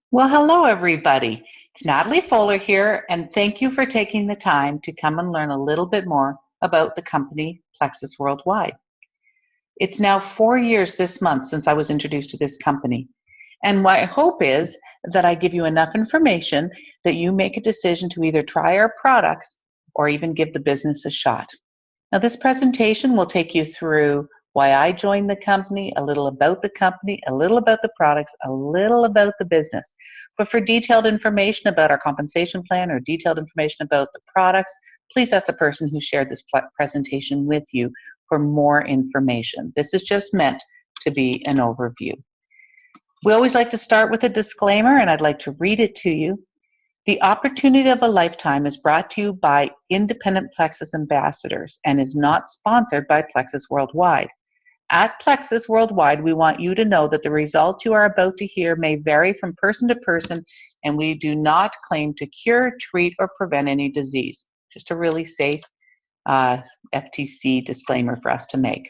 Well, hello, everybody. It's Natalie Fuller here, and thank you for taking the time to come and learn a little bit more about the company Plexus Worldwide. It's now 4 years this month since I was introduced to this company, and my hope is that I give you enough information that you make a decision to either try our products or even give the business a shot. Now, this presentation will take you through why I joined the company, a little about the company, a little about the products, a little about the business. But for detailed information about our compensation plan or detailed information about the products, please ask the person who shared this presentation with you for more information. This is just meant to be an overview. We always like to start with a disclaimer, and I'd like to read it to you. The opportunity of a lifetime is brought to you by independent Plexus ambassadors and is not sponsored by Plexus Worldwide. At Plexus Worldwide, we want you to know that the results you are about to hear may vary from person to person, and we do not claim to cure, treat, or prevent any disease. Just a really safe FTC disclaimer for us to make.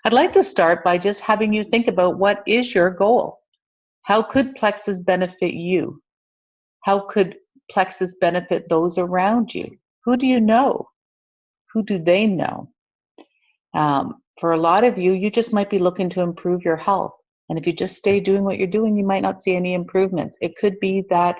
I'd like to start by just having you think about what is your goal? How could Plexus benefit you? How could Plexus benefit those around you? Who do you know? Who do they know? For a lot of you, you just might be looking to improve your health. And if you just stay doing what you're doing, you might not see any improvements. It could be that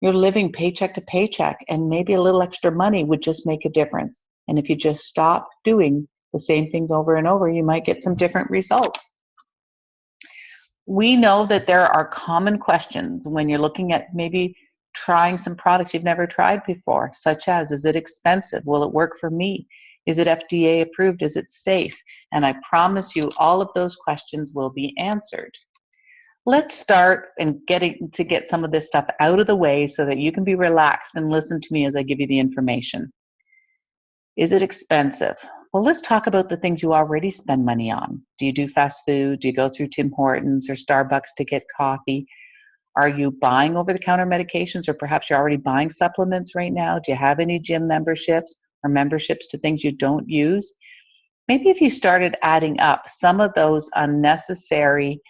you're living paycheck to paycheck and maybe a little extra money would just make a difference. And if you just stop doing the same things over and over, you might get some different results. We know that there are common questions when you're looking at maybe trying some products you've never tried before, such as, is it expensive? Will it work for me? Is it FDA approved? Is it safe? And I promise you all of those questions will be answered. Let's start and get some of this stuff out of the way so that you can be relaxed and listen to me as I give you the information. Is it expensive? Well, let's talk about the things you already spend money on. Do you do fast food? Do you go through Tim Hortons or Starbucks to get coffee? Are you buying over-the-counter medications, or perhaps you're already buying supplements right now? Do you have any gym memberships or memberships to things you don't use? Maybe if you started adding up some of those unnecessary,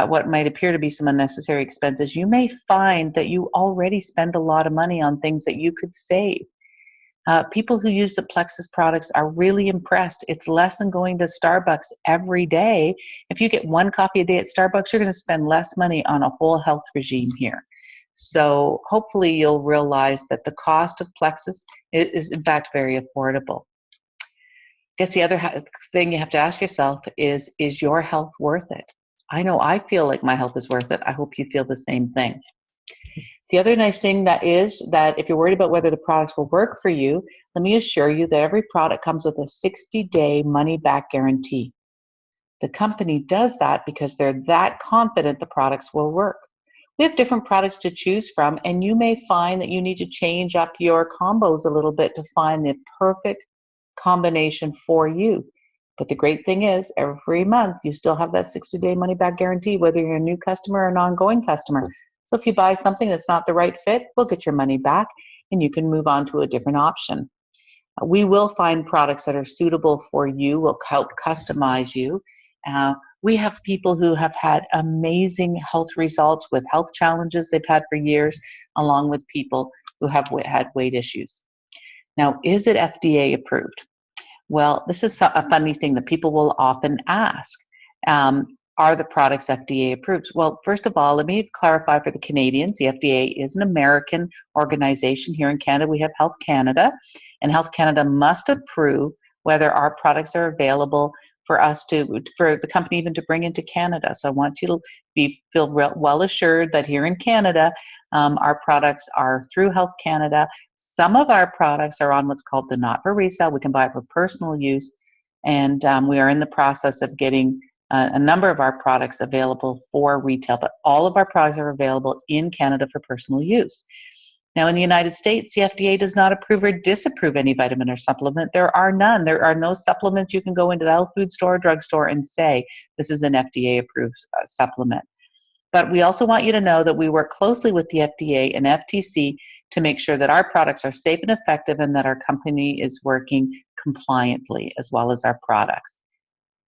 what might appear to be some unnecessary expenses, you may find that you already spend a lot of money on things that you could save. People who use the Plexus products are really impressed. It's less than going to Starbucks every day. If you get one coffee a day at Starbucks, you're going to spend less money on a whole health regime here. So hopefully you'll realize that the cost of Plexus is in fact very affordable. I guess the other thing you have to ask yourself is your health worth it? I know I feel like my health is worth it. I hope you feel the same thing. The other nice thing that is that if you're worried about whether the products will work for you, let me assure you that every product comes with a 60-day money-back guarantee. The company does that because they're that confident the products will work. We have different products to choose from, and you may find that you need to change up your combos a little bit to find the perfect combination for you. But the great thing is, every month you still have that 60-day money-back guarantee, whether you're a new customer or an ongoing customer. So if you buy something that's not the right fit, we'll get your money back and you can move on to a different option. We will find products that are suitable for you. We'll help customize you. We have people who have had amazing health results with health challenges they've had for years, along with people who have had weight issues. Now, is it FDA approved? Well, this is a funny thing that people will often ask. Are the products FDA approved? Well, first of all, let me clarify for the Canadians, the FDA is an American organization. Here in Canada, we have Health Canada, and Health Canada must approve whether our products are available for the company even to bring into Canada. So I want you to feel well assured that here in Canada, our products are through Health Canada. Some of our products are on what's called the not for resale. We can buy it for personal use, and we are in the process of getting a number of our products available for retail, but all of our products are available in Canada for personal use. Now, in the United States, the FDA does not approve or disapprove any vitamin or supplement. There are none. There are no supplements you can go into the health food store or drugstore and say, this is an FDA-approved supplement. But we also want you to know that we work closely with the FDA and FTC to make sure that our products are safe and effective and that our company is working compliantly as well as our products.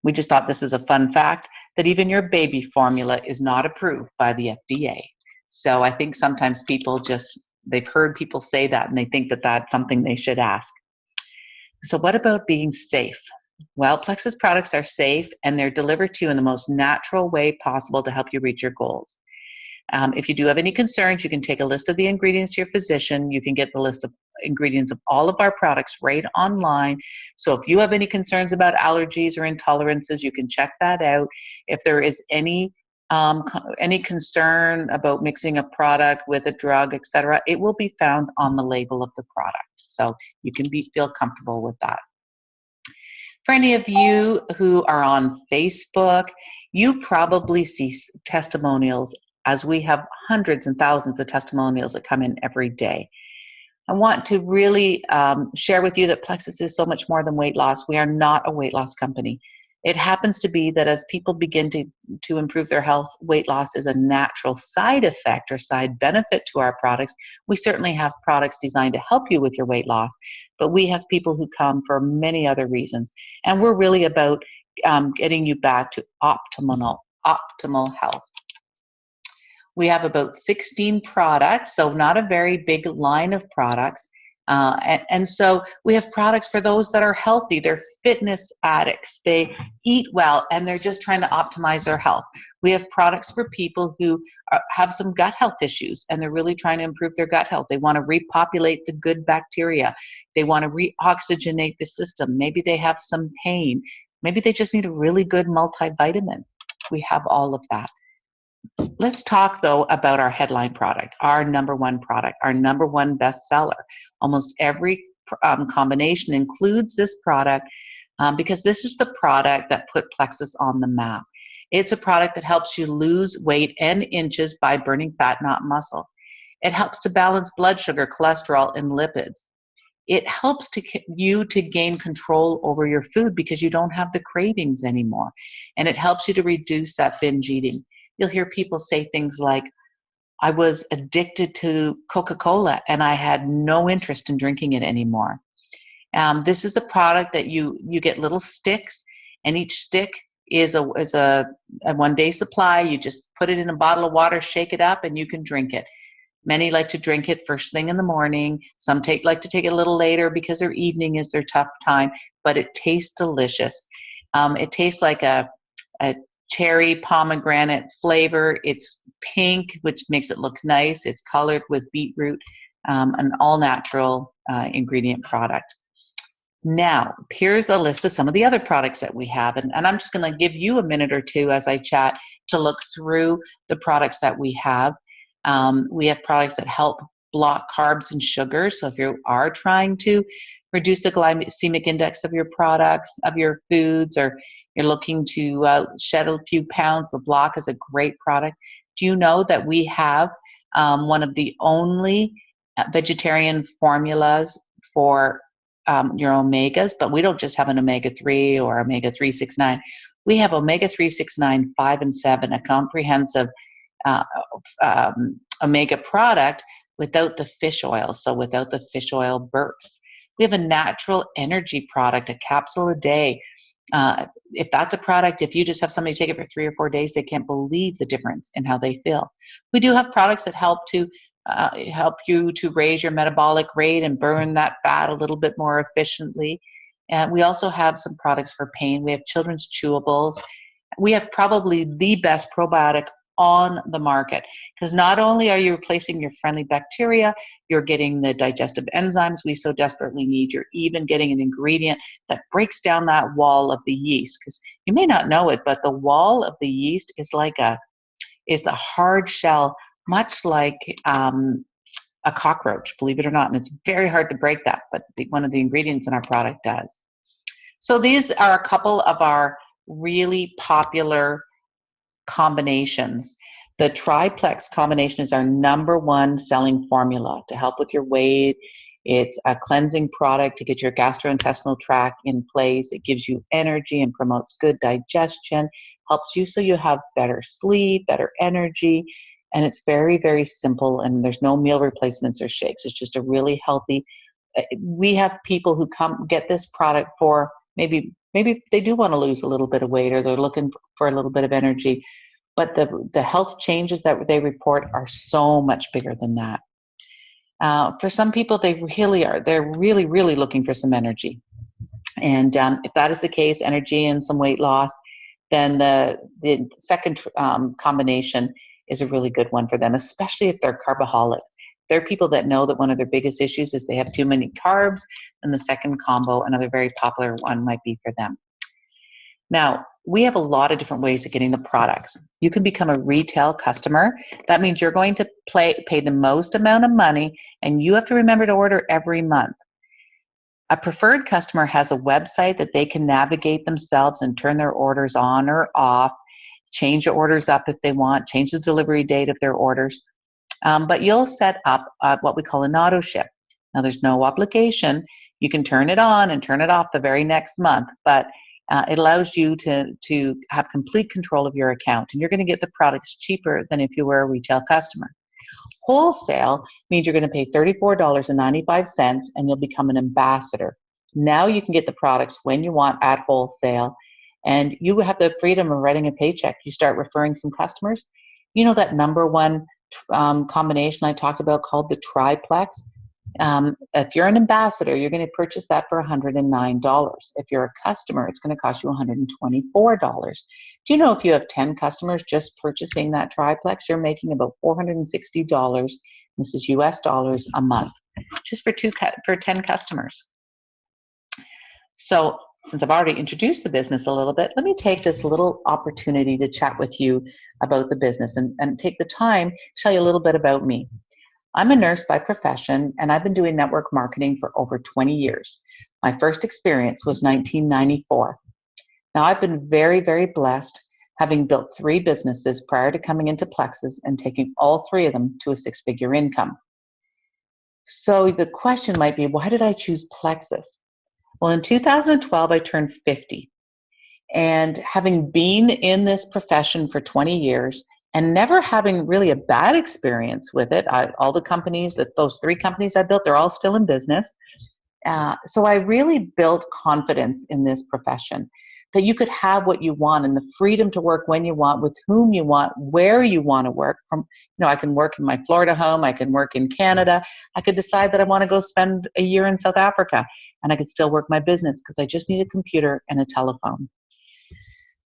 We just thought this is a fun fact that even your baby formula is not approved by the FDA. So I think sometimes they've heard people say that and they think that that's something they should ask. So what about being safe? Well, Plexus products are safe and they're delivered to you in the most natural way possible to help you reach your goals. If you do have any concerns, you can take a list of the ingredients to your physician. You can get the list of ingredients of all of our products right online. So if you have any concerns about allergies or intolerances, you can check that out. If there is any concern about mixing a product with a drug, etc., it will be found on the label of the product. So you can feel comfortable with that. For any of you who are on Facebook, you probably see testimonials, as we have hundreds and thousands of testimonials that come in every day. I want to really share with you that Plexus is so much more than weight loss. We are not a weight loss company. It happens to be that as people begin to improve their health, weight loss is a natural side effect or side benefit to our products. We certainly have products designed to help you with your weight loss, but we have people who come for many other reasons. And we're really about getting you back to optimal health. We have about 16 products, so not a very big line of products. And so we have products for those that are healthy. They're fitness addicts. They eat well, and they're just trying to optimize their health. We have products for people who have some gut health issues, and they're really trying to improve their gut health. They want to repopulate the good bacteria. They want to reoxygenate the system. Maybe they have some pain. Maybe they just need a really good multivitamin. We have all of that. Let's talk, though, about our headline product, our number one product, our number one bestseller. Almost every combination includes this product because this is the product that put Plexus on the map. It's a product that helps you lose weight and inches by burning fat, not muscle. It helps to balance blood sugar, cholesterol, and lipids. It helps you to gain control over your food because you don't have the cravings anymore. And it helps you to reduce that binge eating. You'll hear people say things like, I was addicted to Coca-Cola and I had no interest in drinking it anymore. This is a product that you get little sticks, and each stick is a one-day supply. You just put it in a bottle of water, shake it up, and you can drink it. Many like to drink it first thing in the morning. Some like to take it a little later because their evening is their tough time, but it tastes delicious. It tastes like a cherry pomegranate flavor. It's pink, which makes it look nice. It's colored with beetroot, an all-natural ingredient product. Now, here's a list of some of the other products that we have, and I'm just going to give you a minute or two as I chat to look through the products that we have. We have products that help block carbs and sugars, so if you are trying to reduce the glycemic index of your products, of your foods, or you're looking to shed a few pounds, the Block is a great product. Do you know that we have one of the only vegetarian formulas for your omegas? But we don't just have an omega-3 or omega-369. We have omega-369, 5, and 7, a comprehensive omega product without the fish oil, so without the fish oil bursts. We have a natural energy product, a capsule a day. If that's a product, if you just have somebody take it for 3 or 4 days, they can't believe the difference in how they feel. We do have products that help you to raise your metabolic rate and burn that fat a little bit more efficiently. And we also have some products for pain. We have children's chewables. We have probably the best probiotic on the market, because not only are you replacing your friendly bacteria, you're getting the digestive enzymes we so desperately need. You're even getting an ingredient that breaks down that wall of the yeast, because you may not know it, but the wall of the yeast is a hard shell, much like a cockroach, believe it or not, and it's very hard to break that, but one of the ingredients in our product does. So these are a couple of our really popular combinations. The triplex combination is our number one selling formula to help with your weight. It's a cleansing product to get your gastrointestinal tract in place. It gives you energy and promotes good digestion, helps you so you have better sleep, better energy, and it's very, very simple, and there's no meal replacements or shakes. It's just a really healthy. We have people who come get this product for maybe they do want to lose a little bit of weight, or they're looking for a little bit of energy. but the health changes that they report are so much bigger than that. For some people, they really are. They're really, really looking for some energy. And if that is the case, energy and some weight loss, then the second combination is a really good one for them, especially if they're carboholics. There are people that know that one of their biggest issues is they have too many carbs, and the second combo, another very popular one, might be for them. Now, we have a lot of different ways of getting the products. You can become a retail customer. That means you're going to pay the most amount of money, and you have to remember to order every month. A preferred customer has a website that they can navigate themselves and turn their orders on or off, change the orders up if they want, change the delivery date of their orders. But you'll set up what we call an auto ship. Now, there's no obligation. You can turn it on and turn it off the very next month, but it allows you to have complete control of your account, and you're going to get the products cheaper than if you were a retail customer. Wholesale means you're going to pay $34.95 and you'll become an ambassador. Now you can get the products when you want at wholesale, and you have the freedom of writing a paycheck. You start referring some customers. You know that number one combination I talked about called the triplex? If you're an ambassador, you're going to purchase that for $109. If you're a customer, it's going to cost you $124. Do you know if you have 10 customers just purchasing that triplex, you're making about $460, this is US dollars, a month, just for 10 customers. So since I've already introduced the business a little bit, let me take this little opportunity to chat with you about the business and take the time to tell you a little bit about me. I'm a nurse by profession, and I've been doing network marketing for over 20 years. My first experience was 1994. Now, I've been very, very blessed, having built 3 businesses prior to coming into Plexus and taking all 3 of them to a 6-figure income. So the question might be, why did I choose Plexus? Well, in 2012, I turned 50. And having been in this profession for 20 years, and never having really a bad experience with it, all the companies, those 3 companies I built, they're all still in business. So I really built confidence in this profession, that you could have what you want and the freedom to work when you want, with whom you want, where you want to work. I can work in my Florida home, I can work in Canada, I could decide that I want to go spend a year in South Africa, and I could still work my business because I just need a computer and a telephone.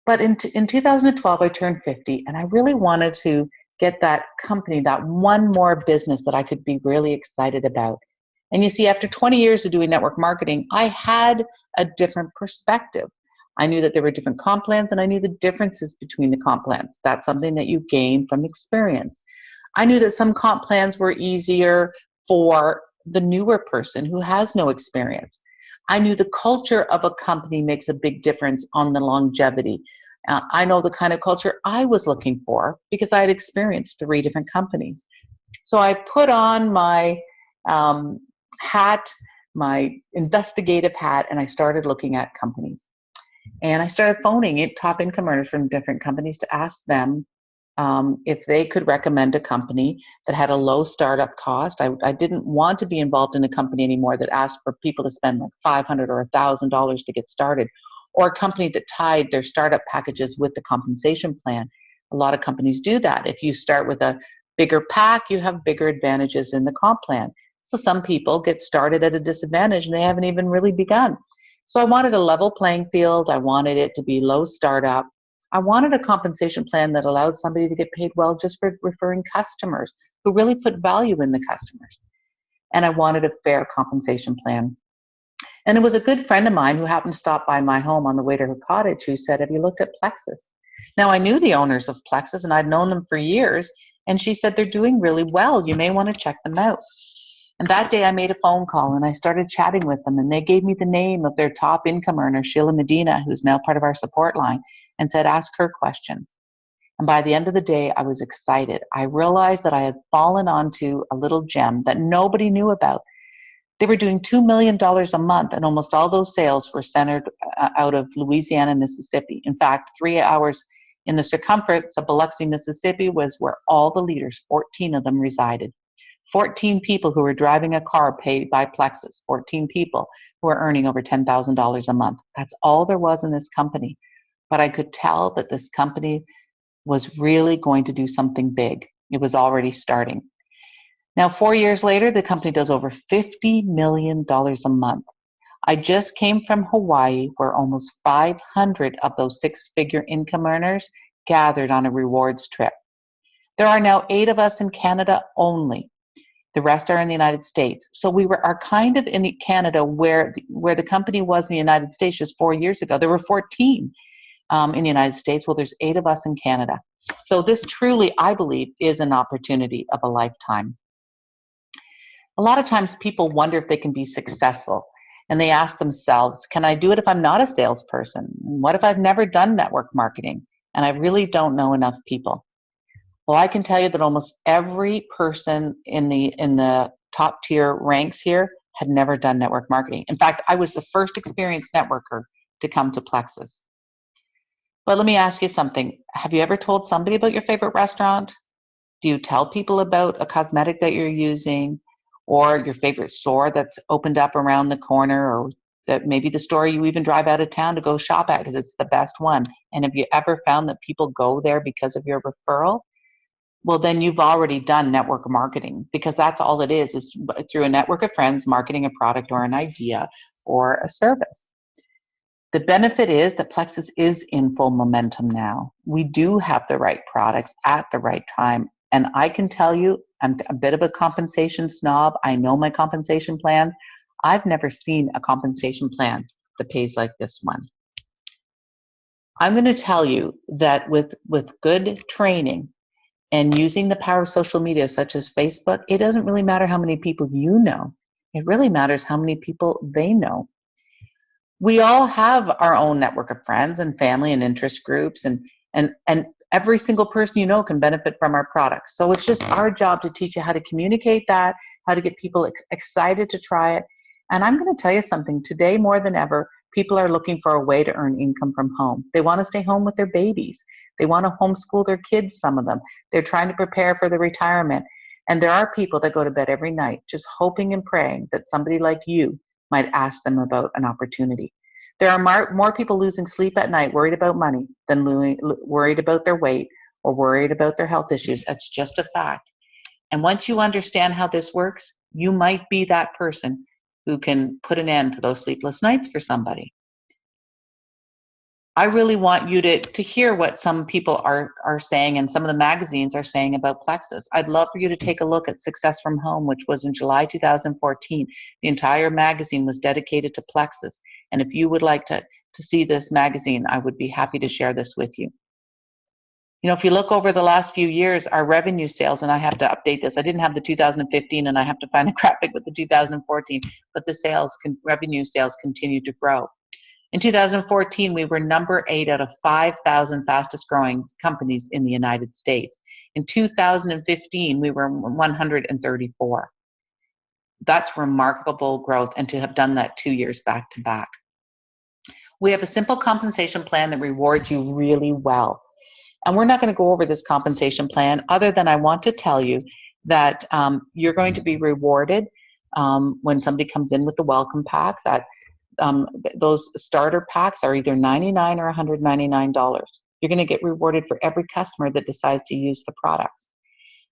But in 2012, I turned 50, and I really wanted to get that company, that one more business that I could be really excited about. And you see, after 20 years of doing network marketing, I had a different perspective. I knew that there were different comp plans, and I knew the differences between the comp plans. That's something that you gain from experience. I knew that some comp plans were easier for the newer person who has no experience. I knew the culture of a company makes a big difference on the longevity. I know the kind of culture I was looking for because I had experienced 3 different companies. So I put on my hat, my investigative hat, and I started looking at companies. And I started phoning top income earners from different companies to ask them if they could recommend a company that had a low startup cost. I didn't want to be involved in a company anymore that asked for people to spend like $500 or $1,000 to get started, or a company that tied their startup packages with the compensation plan. A lot of companies do that. If you start with a bigger pack, you have bigger advantages in the comp plan. So some people get started at a disadvantage and they haven't even really begun. So I wanted a level playing field. I wanted it to be low startup. I wanted a compensation plan that allowed somebody to get paid well just for referring customers who really put value in the customers. And I wanted a fair compensation plan. And it was a good friend of mine who happened to stop by my home on the way to her cottage who said, "Have you looked at Plexus?" Now, I knew the owners of Plexus and I'd known them for years. And she said, "They're doing really well. You may want to check them out." And that day I made a phone call and I started chatting with them, and they gave me the name of their top income earner, Sheila Medina, who's now part of our support line, and said, "Ask her questions." And by the end of the day, I was excited. I realized that I had fallen onto a little gem that nobody knew about. They were doing $2 million a month, and almost all those sales were centered out of Louisiana and Mississippi. In fact, 3 hours in the circumference of Biloxi, Mississippi was where all the leaders, 14 of them, resided. 14 people who were driving a car paid by Plexus, 14 people who were earning over $10,000 a month. That's all there was in this company. But I could tell that this company was really going to do something big. It was already starting. Now, 4 years later, the company does over $50 million a month. I just came from Hawaii, where almost 500 of those six-figure income earners gathered on a rewards trip. There are now 8 of us in Canada only. The rest are in the United States. So we are kind of in Canada where the company was in the United States just 4 years ago. There were 14 in the United States. Well, there's 8 of us in Canada. So this truly, I believe, is an opportunity of a lifetime. A lot of times people wonder if they can be successful, and they ask themselves, can I do it if I'm not a salesperson? What if I've never done network marketing and I really don't know enough people? Well, I can tell you that almost every person in the top tier ranks here had never done network marketing. In fact, I was the first experienced networker to come to Plexus. But let me ask you something. Have you ever told somebody about your favorite restaurant? Do you tell people about a cosmetic that you're using, or your favorite store that's opened up around the corner, or that maybe the store you even drive out of town to go shop at because it's the best one? And have you ever found that people go there because of your referral? Well, then you've already done network marketing, because that's all it is through a network of friends marketing a product or an idea or a service. The benefit is that Plexus is in full momentum now. We do have the right products at the right time. And I can tell you, I'm a bit of a compensation snob. I know my compensation plans. I've never seen a compensation plan that pays like this one. I'm going to tell you that with good training and using the power of social media such as Facebook, it doesn't really matter how many people you know. It really matters how many people they know. We all have our own network of friends and family and interest groups, and every single person you know can benefit from our products. So it's just our job to teach you how to communicate that, how to get people excited to try it. And I'm going to tell you something. Today, more than ever, people are looking for a way to earn income from home. They want to stay home with their babies. They want to homeschool their kids, some of them. They're trying to prepare for the retirement. And there are people that go to bed every night just hoping and praying that somebody like you might ask them about an opportunity. There are more people losing sleep at night worried about money than worried about their weight or worried about their health issues. That's just a fact. And once you understand how this works, you might be that person who can put an end to those sleepless nights for somebody. I really want you to hear what some people are saying, and some of the magazines are saying about Plexus. I'd love for you to take a look at Success from Home, which was in July 2014. The entire magazine was dedicated to Plexus. And if you would like to see this magazine, I would be happy to share this with you. You know, if you look over the last few years, our revenue sales, and I have to update this. I didn't have the 2015, and I have to find a graphic with the 2014, but the revenue sales continue to grow. In 2014, we were number 8 out of 5,000 fastest growing companies in the United States. In 2015, we were 134. That's remarkable growth, and to have done that 2 years back to back. We have a simple compensation plan that rewards you really well. And we're not going to go over this compensation plan other than I want to tell you that you're going to be rewarded when somebody comes in with the welcome pack. That those starter packs are either $99 or $199. You're going to get rewarded for every customer that decides to use the products.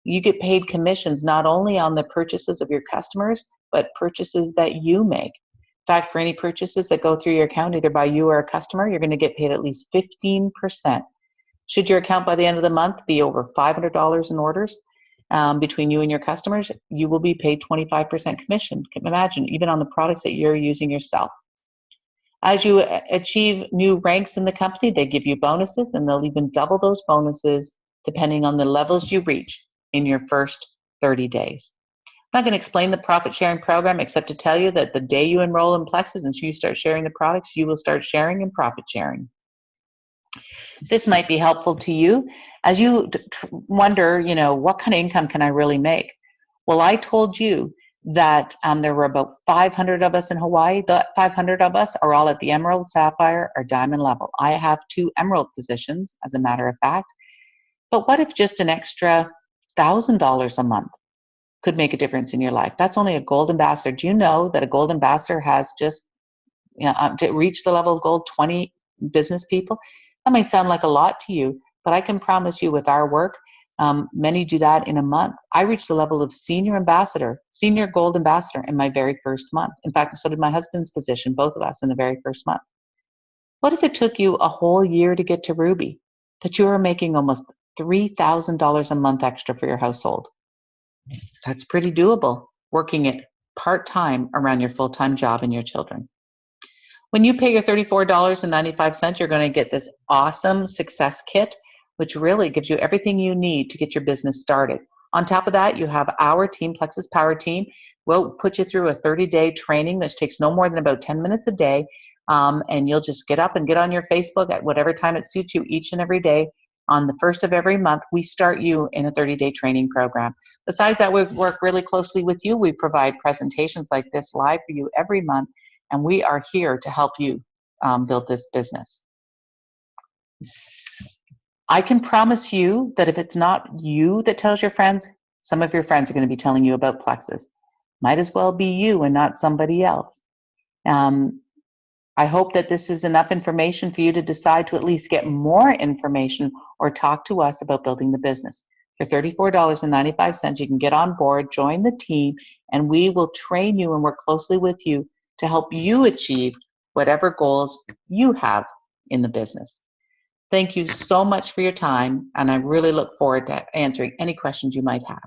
You get paid commissions not only on the purchases of your customers, but purchases that you make. In fact, for any purchases that go through your account, either by you or a customer, you're going to get paid at least 15%. Should your account by the end of the month be over $500 in orders between you and your customers, you will be paid 25% commission. Imagine, even on the products that you're using yourself. As you achieve new ranks in the company, they give you bonuses, and they'll even double those bonuses depending on the levels you reach in your first 30 days. I'm not going to explain the profit sharing program except to tell you that the day you enroll in Plexus and you start sharing the products, you will start sharing and profit sharing. This might be helpful to you as you wonder, what kind of income can I really make? Well, I told you that there were about 500 of us in Hawaii. The 500 of us are all at the Emerald, Sapphire, or Diamond level. I have 2 Emerald positions, as a matter of fact. But what if just an extra $1,000 a month could make a difference in your life? That's only a Gold Ambassador. Do you know that a Gold Ambassador has just, to reach the level of gold, 20 business people? That might sound like a lot to you, But I can promise you with our work, many do that in a month. I reached the level of senior ambassador, senior gold ambassador in my very first month. In fact, so did my husband's position, both of us in the very first month. What if it took you a whole year to get to Ruby, but you were making almost $3,000 a month extra for your household? That's pretty doable, working it part-time around your full-time job and your children. When you pay your $34.95, you're going to get this awesome success kit, which really gives you everything you need to get your business started. On top of that, you have our team, Plexus Power Team. We'll put you through a 30-day training, which takes no more than about 10 minutes a day, and you'll just get up and get on your Facebook at whatever time it suits you each and every day. On the first of every month, we start you in a 30-day training program. Besides that, we work really closely with you. We provide presentations like this live for you every month, and we are here to help you build this business. I can promise you that if it's not you that tells your friends, some of your friends are going to be telling you about Plexus. Might as well be you and not somebody else. I hope that this is enough information for you to decide to at least get more information or talk to us about building the business. For $34.95, you can get on board, join the team, and we will train you and work closely with you to help you achieve whatever goals you have in the business. Thank you so much for your time, and I really look forward to answering any questions you might have.